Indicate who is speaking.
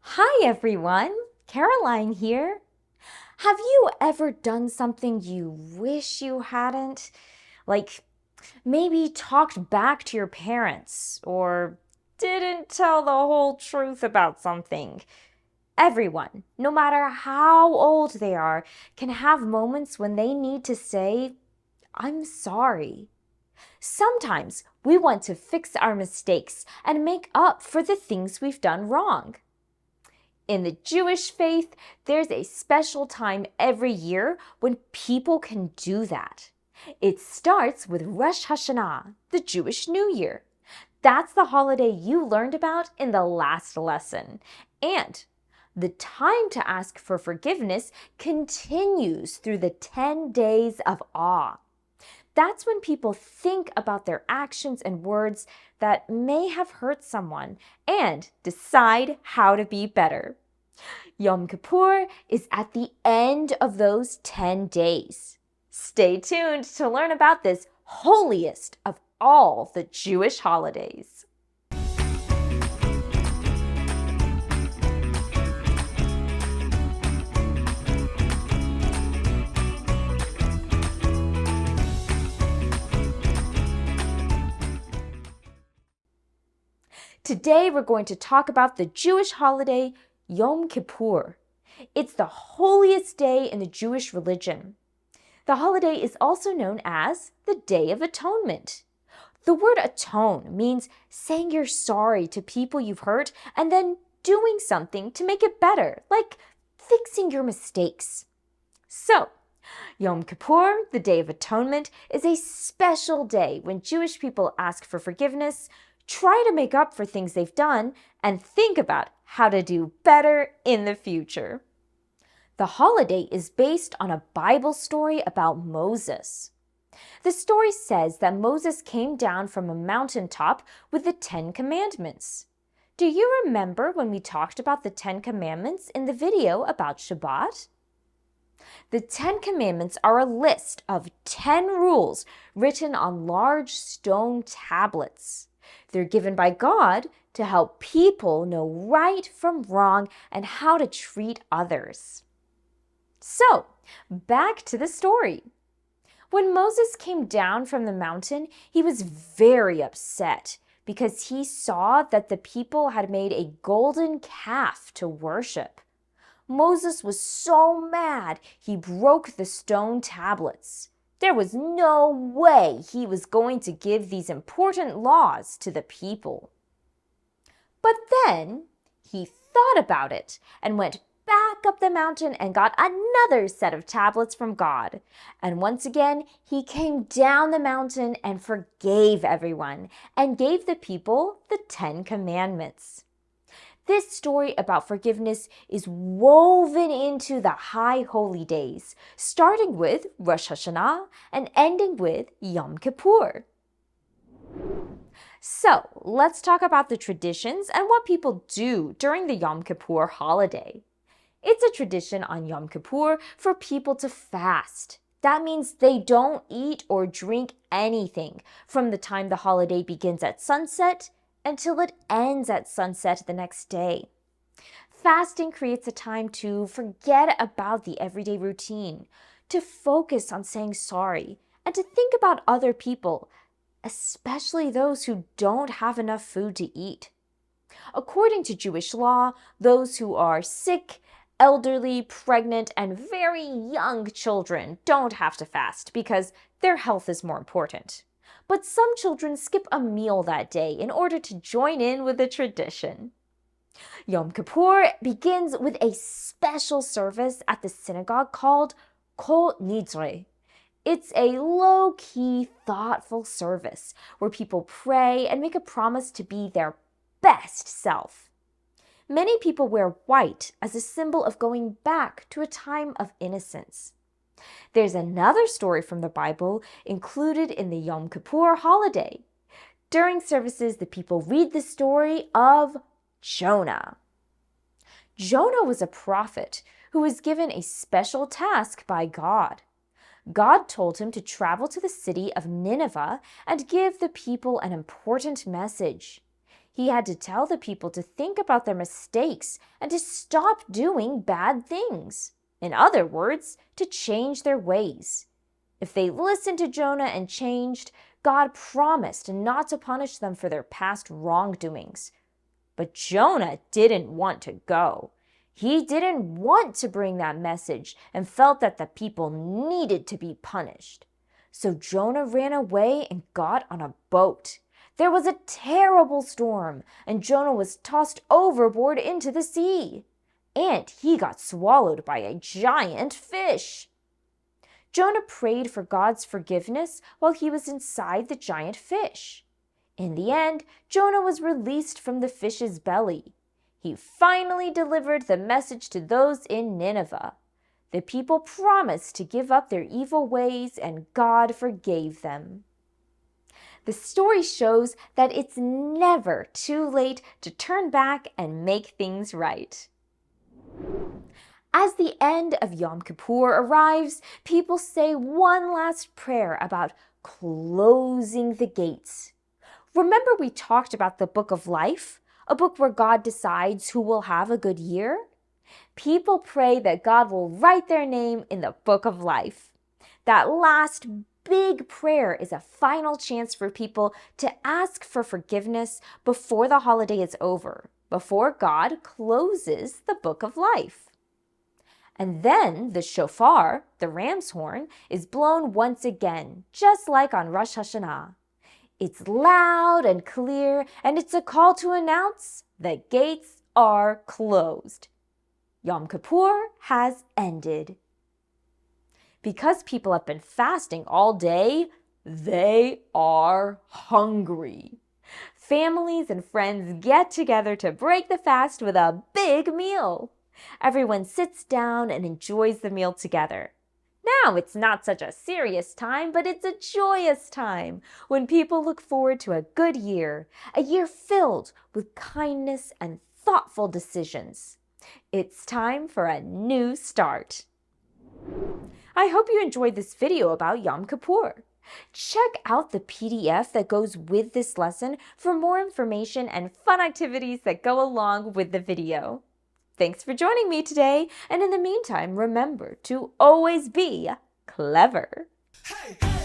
Speaker 1: Hi everyone, Caroline here. Have you ever done something you wish you hadn't? Like maybe talked back to your parents or didn't tell the whole truth about something? Everyone, no matter how old they are, can have moments when they need to say, I'm sorry. Sometimes we want to fix our mistakes and make up for the things we've done wrong. In the Jewish faith, there's a special time every year when people can do that. It starts with Rosh Hashanah, the Jewish New Year. That's the holiday you learned about in the last lesson. And the time to ask for forgiveness continues through the 10 days of awe. That's when people think about their actions and words that may have hurt someone and decide how to be better. Yom Kippur is at the end of those 10 days. Stay tuned to learn about this holiest of all the Jewish holidays. Today we're going to talk about the Jewish holiday Yom Kippur. It's the holiest day in the Jewish religion. The holiday is also known as the Day of Atonement. The word atone means saying you're sorry to people you've hurt and then doing something to make it better, like fixing your mistakes. So, Yom Kippur, the Day of Atonement, is a special day when Jewish people ask for forgiveness, try to make up for things they've done, and think about how to do better in the future. The holiday is based on a Bible story about Moses. The story says that Moses came down from a mountaintop with the 10 Commandments. Do you remember when we talked about the 10 Commandments in the video about Shabbat? The 10 Commandments are a list of 10 rules written on large stone tablets. They're given by God to help people know right from wrong and how to treat others. So, back to the story. When Moses came down from the mountain, he was very upset because he saw that the people had made a golden calf to worship. Moses was so mad he broke the stone tablets. There was no way he was going to give these important laws to the people. But then he thought about it and went back up the mountain and got another set of tablets from God. And once again, he came down the mountain and forgave everyone and gave the people the 10 Commandments. This story about forgiveness is woven into the high holy days, starting with Rosh Hashanah and ending with Yom Kippur. So, let's talk about the traditions and what people do during the Yom Kippur holiday. It's a tradition on Yom Kippur for people to fast. That means they don't eat or drink anything from the time the holiday begins at sunset until it ends at sunset the next day. Fasting creates a time to forget about the everyday routine, to focus on saying sorry, and to think about other people, especially those who don't have enough food to eat. According to Jewish law, those who are sick, elderly, pregnant, and very young children don't have to fast because their health is more important. But some children skip a meal that day in order to join in with the tradition. Yom Kippur begins with a special service at the synagogue called Kol Nidre. It's a low-key, thoughtful service where people pray and make a promise to be their best self. Many people wear white as a symbol of going back to a time of innocence. There's another story from the Bible included in the Yom Kippur holiday. During services, the people read the story of Jonah. Jonah was a prophet who was given a special task by God. God told him to travel to the city of Nineveh and give the people an important message. He had to tell the people to think about their mistakes and to stop doing bad things. In other words, to change their ways. If they listened to Jonah and changed, God promised not to punish them for their past wrongdoings. But Jonah didn't want to go. He didn't want to bring that message and felt that the people needed to be punished. So Jonah ran away and got on a boat. There was a terrible storm, and Jonah was tossed overboard into the sea. And he got swallowed by a giant fish. Jonah prayed for God's forgiveness while he was inside the giant fish. In the end, Jonah was released from the fish's belly. He finally delivered the message to those in Nineveh. The people promised to give up their evil ways, and God forgave them. The story shows that it's never too late to turn back and make things right. As the end of Yom Kippur arrives, people say one last prayer about closing the gates. Remember we talked about the Book of Life, a book where God decides who will have a good year? People pray that God will write their name in the Book of Life. That last big prayer is a final chance for people to ask for forgiveness before the holiday is over, before God closes the Book of Life. And then the shofar, the ram's horn, is blown once again, just like on Rosh Hashanah. It's loud and clear, and it's a call to announce the gates are closed. Yom Kippur has ended. Because people have been fasting all day, they are hungry. Families and friends get together to break the fast with a big meal. Everyone sits down and enjoys the meal together. Now it's not such a serious time, but it's a joyous time when people look forward to a good year, a year filled with kindness and thoughtful decisions. It's time for a new start. I hope you enjoyed this video about Yom Kippur. Check out the PDF that goes with this lesson for more information and fun activities that go along with the video. Thanks for joining me today, and in the meantime, remember to always be clever. Hey!